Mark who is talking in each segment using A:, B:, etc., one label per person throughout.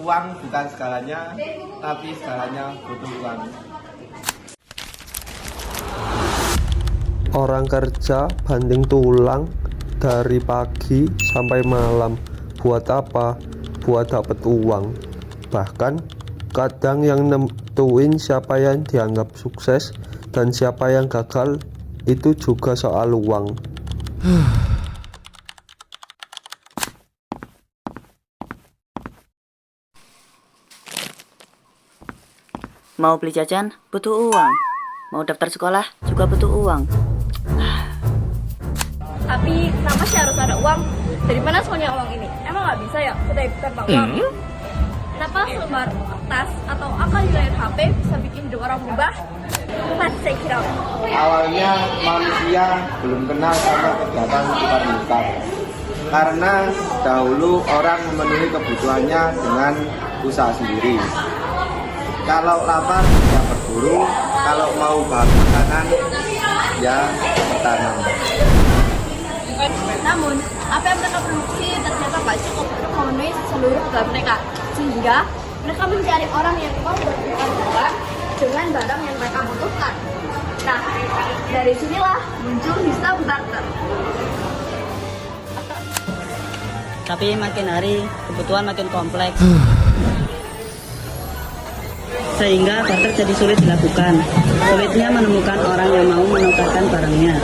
A: uang bukan segalanya, tapi segalanya butuh uang.
B: Orang kerja banting tulang dari pagi sampai malam. Buat apa? Buat dapat uang. Bahkan kadang yang nentuin siapa yang dianggap sukses dan siapa yang gagal itu juga soal uang.
C: Mau beli jajan, butuh uang. Mau daftar sekolah, juga butuh uang.
D: Tapi kenapa sih harus ada uang? Dari mana soalnya uang ini? Emang nggak bisa ya kita hidup tanpa uang? Kenapa selembar kertas atau akal di layar HP bisa bikin hidup orang berubah? Let's check it out.
A: Awalnya manusia belum kenal sama kegiatan tukar-menukar. Karena dahulu orang memenuhi kebutuhannya dengan usaha sendiri. Kalau lapar ya berburu, kalau mau bahan makanan ya bertanam.
D: Namun, apa yang mereka produksi ternyata tak cukup untuk memenuhi seluruh kebutuhan mereka. Sehingga mereka mencari orang yang mau bertukar-tukar dengan barang yang mereka butuhkan. Nah, dari sinilah muncul sistem barter.
C: Tapi makin hari, kebutuhan makin kompleks. Sehingga barter jadi sulit dilakukan. Sulitnya menemukan orang yang mau menukarkan barangnya.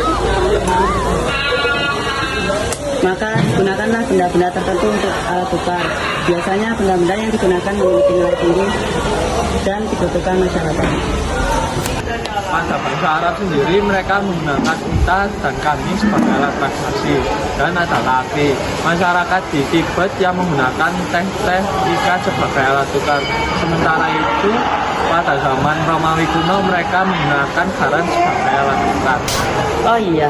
C: Maka gunakanlah benda-benda tertentu untuk alat tukar. Biasanya benda-benda yang digunakan memiliki nilai tinggi dan dibutuhkan masyarakat.
E: Pada bangsa Arab sendiri mereka menggunakan unta dan kambing sebagai alat transaksi dan ada api. Masyarakat di Tibet yang menggunakan teh ikan sebagai alat tukar. Sementara itu pada zaman Romawi kuno mereka menggunakan garam sebagai alat tukar.
C: Oh iya,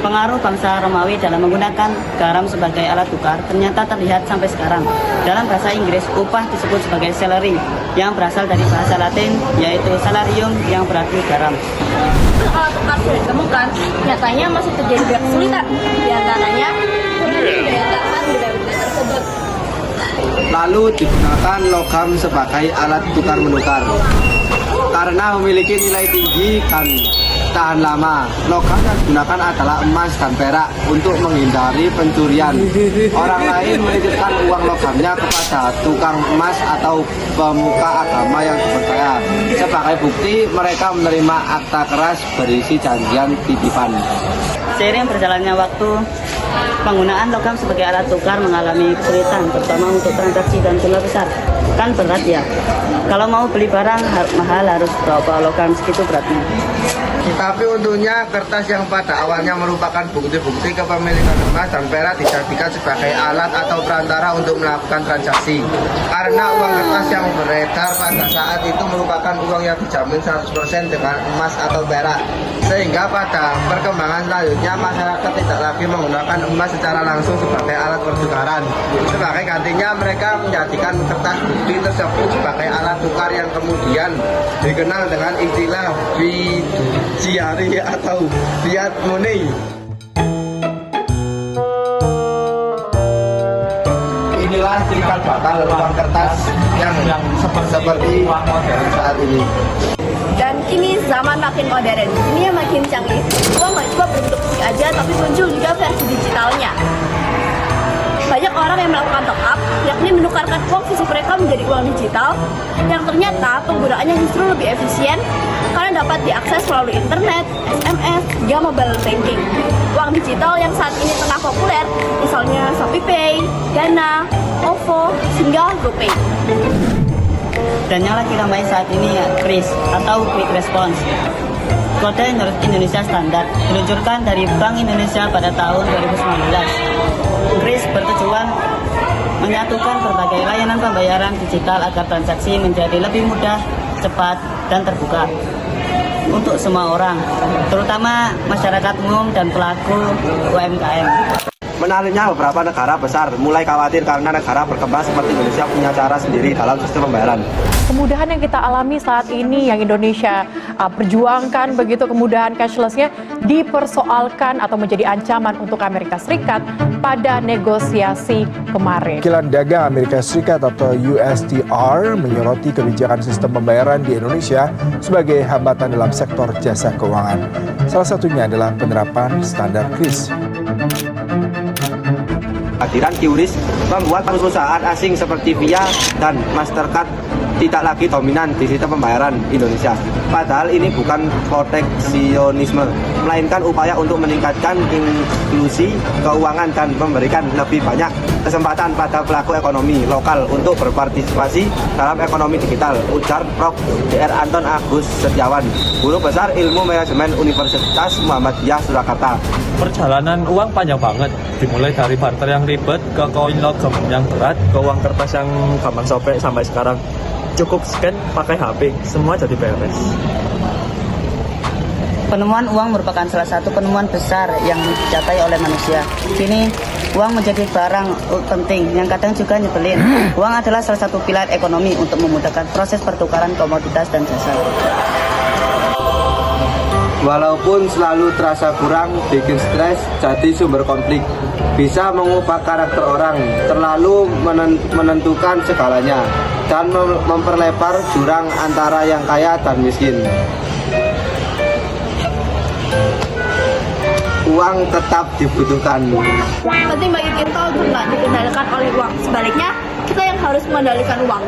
C: pengaruh bangsa Romawi dalam menggunakan garam sebagai alat tukar ternyata terlihat sampai sekarang. Dalam bahasa Inggris, upah disebut sebagai salary, yang berasal dari bahasa Latin, yaitu salarium yang berarti garam.
D: Alat tukar sudah ditemukan, nyatanya masih terjadi banyak kesulitan. Di antaranya, memiliki daya tahan benda-benda tersebut.
A: Lalu digunakan logam sebagai alat tukar menukar. Karena memiliki nilai tinggi dan tahan lama, logam yang digunakan adalah emas dan perak untuk menghindari pencurian. Orang lain menitipkan uang logamnya kepada tukang emas atau pemuka agama yang dipercaya. Sebagai bukti, mereka menerima akta keras berisi janjian titipan.
C: Seiring berjalannya waktu, penggunaan logam sebagai alat tukar mengalami kesulitan, terutama untuk transaksi dan jumlah besar. Kan berat ya? Kalau mau beli barang mahal harus bawa logam segitu beratnya.
A: Tapi untungnya kertas yang pada awalnya merupakan bukti-bukti kepemilikan emas dan perak dijadikan sebagai alat atau perantara untuk melakukan transaksi. Karena uang kertas yang beredar pada saat itu merupakan uang yang dijamin 100% dengan emas atau perak. Sehingga pada perkembangan selanjutnya masyarakat tidak lagi menggunakan emas secara langsung sebagai alat pertukaran. Sebagai gantinya mereka menjadikan kertas bukti tersebut sebagai alat tukar yang kemudian dikenal dengan istilah fiduciary atau fiat money. Inilah cikal bakal uang kertas yang seperti uang modern saat ini.
D: Dan kini zaman makin modern, dunia makin canggih. Uang nggak cuma berbentuk fisik aja, tapi muncul juga versi digitalnya. Banyak orang yang melakukan top up, yakni menukarkan uang fisik mereka menjadi uang digital, yang ternyata penggunaannya justru lebih efisien karena dapat diakses melalui internet, SMS, hingga mobile banking. Uang digital yang saat ini tengah populer, misalnya ShopeePay, Dana, OVO, hingga GoPay.
C: Dan yang lagi ramai saat ini ya KRIS atau Quick Response. Kode Indonesia Standar diluncurkan dari Bank Indonesia pada tahun 2019. KRIS bertujuan menyatukan berbagai layanan pembayaran digital agar transaksi menjadi lebih mudah, cepat, dan terbuka untuk semua orang, terutama masyarakat umum dan pelaku UMKM.
A: Menariknya beberapa negara besar mulai khawatir karena negara berkembang seperti Indonesia punya cara sendiri dalam sistem pembayaran.
F: Kemudahan yang kita alami saat ini yang Indonesia perjuangkan begitu, kemudahan cashlessnya dipersoalkan atau menjadi ancaman untuk Amerika Serikat pada negosiasi kemarin.
G: Wakilan Dagang Amerika Serikat atau USTR menyoroti kebijakan sistem pembayaran di Indonesia sebagai hambatan dalam sektor jasa keuangan. Salah satunya adalah penerapan standar KRIS.
A: Kehadiran QRIS membuat perusahaan asing seperti Via dan Mastercard tidak lagi dominan di sistem pembayaran Indonesia. Padahal ini bukan proteksionisme, melainkan upaya untuk meningkatkan inklusi keuangan dan memberikan lebih banyak kesempatan pada pelaku ekonomi lokal untuk berpartisipasi dalam ekonomi digital, ujar Prof. Dr. Anton Agus Setiawan, Guru Besar Ilmu Manajemen Universitas Muhammadiyah Surakarta.
E: Perjalanan uang panjang banget, dimulai dari barter yang ribet ke koin logam yang berat, ke uang kertas yang gampang sobek sampai sekarang cukup scan pakai HP, semua jadi beres.
C: Penemuan uang merupakan salah satu penemuan besar yang dicapai oleh manusia. Kini, uang menjadi barang penting yang kadang juga nyebelin. Uang adalah salah satu pilar ekonomi untuk memudahkan proses pertukaran komoditas dan jasa.
A: Walaupun selalu terasa kurang, bikin stres, jadi sumber konflik. Bisa mengubah karakter orang, terlalu menentukan segalanya, dan memperlebar jurang antara yang kaya dan miskin. Uang tetap dibutuhkan.
D: Penting bagi kita untuk nggak dikendalikan oleh uang. Sebaliknya, kita yang harus mengendalikan uang.